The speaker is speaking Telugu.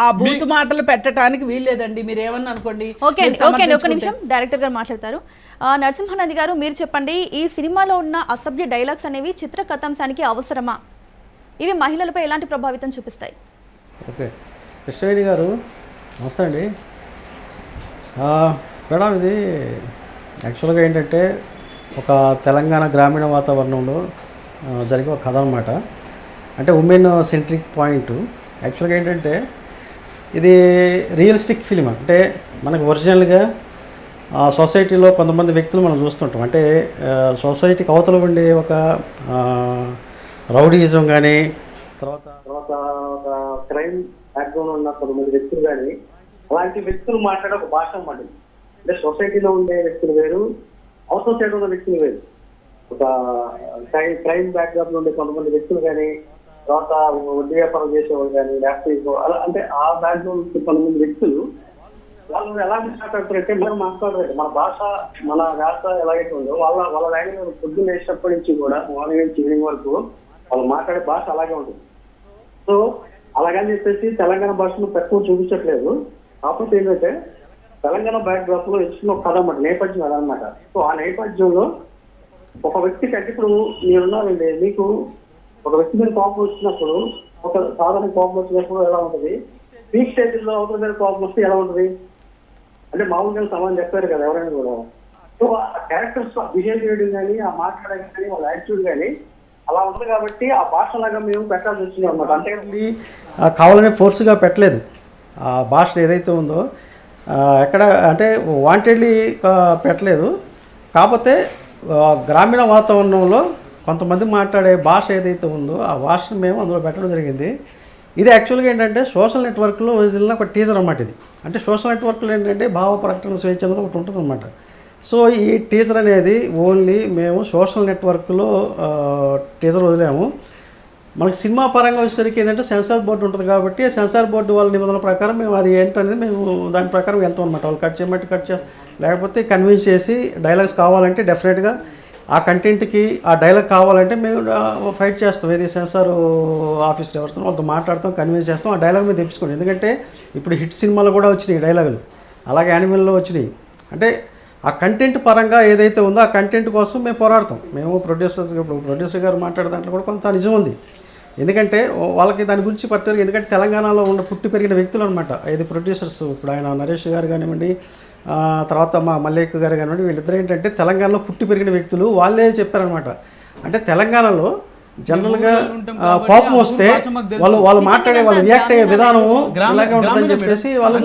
ఆ బూత్ మాటలు పెట్టడానికి వీల్లేదండి. మీరు ఏమన్నా అనుకోండి. ఓకే అండి, ఒక నిమిషం డైరెక్టర్ గారు మాట్లాడతారు. నరసింహానంది గారు, మీరు చెప్పండి, ఈ సినిమాలో ఉన్న అసభ్య డైలాగ్స్ అనేవి చిత్ర కథాంశానికి అవసరమా? ఇవి మహిళలపై ఎలాంటి ప్రభావితం చూపిస్తాయి? ఓకే, కృష్ణవేణి గారు నమస్తే అండి. మేడం, ఇది యాక్చువల్గా ఏంటంటే ఒక తెలంగాణ గ్రామీణ వాతావరణంలో జరిగే ఒక కథ అనమాట. అంటే ఉమెన్ సెంట్రిక్ పాయింట్. యాక్చువల్గా ఏంటంటే ఇది రియలిస్టిక్ ఫిలిం. అంటే మనకు ఒరిజినల్గా సొసైటీలో కొంతమంది వ్యక్తులు మనం చూస్తుంటాం. అంటే సొసైటీకి అవతల ఉండే ఒక రౌడీయిజం కానీ, తర్వాత ఒక క్రైమ్ బ్యాక్గ్రౌండ్ ఉన్న కొంతమంది వ్యక్తులు కానీ, అలాంటి వ్యక్తులు మాట్లాడే ఒక భాష అన్నమాట. అంటే సొసైటీలో ఉండే వ్యక్తులు వేరు, అవతల సైడ్ ఉన్న వ్యక్తులు వేరు. ఒక క్రైమ్ బ్యాక్గ్రౌండ్ ఉండే కొంతమంది వ్యక్తులు కానీ, తర్వాత వడ్డీ వ్యాపారం చేసేవాళ్ళు కానీ, లేకపోతే అలా అంటే ఆ బ్యాక్గ్రౌండ్ కొంతమంది వ్యక్తులు వాళ్ళు ఎలా మాట్లాడతారంటే మనం మాట్లాడలేదు. మన భాష, మన భాష ఎలాగైతే ఉందో వాళ్ళ లాంగ్వేజ్ పొద్దున్న వేసినప్పటి నుంచి కూడా మార్నింగ్ నుంచి ఈవినింగ్ వరకు వాళ్ళు మాట్లాడే భాష అలాగే ఉంటుంది. సో అలాగని చెప్పేసి తెలంగాణ భాషను తక్కువ చూపించట్లేదు. కాకపోతే ఏంటంటే తెలంగాణ బ్యాక్డ్రాప్ లో ఇచ్చిన ఒక కథ అన్నమాట, నేపథ్యం అదనమాట. సో ఆ నేపథ్యంలో ఒక వ్యక్తికి అంటే ఇప్పుడు మీరున్నారండి, మీకు ఒక వ్యక్తి మీద కోపం వచ్చినప్పుడు, ఒక సాధారణ కోపం వచ్చినప్పుడు ఎలా ఉంటుంది, పీక్ స్టేజ్లో అవతల మీద కోపం వస్తే ఎలా ఉంటుంది అంటే మామూలుగా సమానం చెప్పారు కదా ఎవరైనా కూడా. సో ఆ క్యారెక్టర్స్ బిహేవ్ చేయడం కానీ, ఆ మాట్లాడడం కానీ, వాళ్ళ యాటిట్యూడ్ కానీ అలా ఉంటుంది. కాబట్టి ఆ భాషలాగా మేము పెట్టాల్సి వచ్చింది అనమాట. అంటే కావాలనే ఫోర్స్గా పెట్టలేదు. ఆ భాష ఏదైతే ఉందో ఎక్కడ అంటే వాంటెడ్లీ పెట్టలేదు. కాకపోతే గ్రామీణ వాతావరణంలో కొంతమంది మాట్లాడే భాష ఏదైతే ఉందో ఆ భాషను మేము అందులో పెట్టడం జరిగింది. ఇది యాక్చువల్గా ఏంటంటే సోషల్ నెట్వర్క్లో వదిలిన ఒక టీజర్ అన్నమాట. ఇది అంటే సోషల్ నెట్వర్క్లో ఏంటంటే భావ ప్రకటన స్వేచ్ఛ అనేది ఒకటి ఉంటుంది అన్నమాట. సో ఈ టీజర్ అనేది ఓన్లీ మేము సోషల్ నెట్వర్క్లో టీజర్ వదిలాము. మనకి సినిమా పరంగా వచ్చేసరికి ఏంటంటే సెన్సార్ బోర్డు ఉంటుంది కాబట్టి సెన్సార్ బోర్డు వాళ్ళ నిబంధనల ప్రకారం మేము అది ఏంటనేది మేము దాని ప్రకారం వెళ్తాం అనమాట. వాళ్ళు కట్ చేయమంటే కట్ చేస్తాం, లేకపోతే కన్విన్స్ చేసి డైలాగ్స్ కావాలంటే డెఫినెట్గా ఆ కంటెంట్కి ఆ డైలాగ్ కావాలంటే మేము ఫైట్ చేస్తాం. ఏది సెన్సార్ ఆఫీస్లో ఎవరితో వాళ్ళతో మాట్లాడతాం, కన్విన్స్ చేస్తాం, ఆ డైలాగ్ మీద తెప్పించుకోండి. ఎందుకంటే ఇప్పుడు హిట్ సినిమాలు కూడా వచ్చినాయి డైలాగులు, అలాగే యానిమల్లో వచ్చినాయి. అంటే ఆ కంటెంట్ పరంగా ఏదైతే ఉందో ఆ కంటెంట్ కోసం మేము పోరాడతాం. మేము ప్రొడ్యూసర్స్, ఇప్పుడు ప్రొడ్యూసర్ గారు మాట్లాడే దాంట్లో కూడా కొంత నిజం ఉంది. ఎందుకంటే వాళ్ళకి దాని గురించి పట్టారు. ఎందుకంటే తెలంగాణలో ఉన్న పుట్టి పెరిగిన వ్యక్తులు అనమాట. ఇది ప్రొడ్యూసర్స్, ఇప్పుడు ఆయన నరేష్ గారు కానివ్వండి, తర్వాత మా మల్లేక్ గారు కానివ్వండి, వీళ్ళిద్దరు ఏంటంటే తెలంగాణలో పుట్టి పెరిగిన వ్యక్తులు. వాళ్ళే చెప్పారనమాట. అంటే తెలంగాణలో జనరల్గా కోపం వస్తే వాళ్ళు మాట్లాడే, వాళ్ళు రియాక్ట్ అయ్యే విధానం ఇలాగే ఉంటుందని చెప్పేసి వాళ్ళు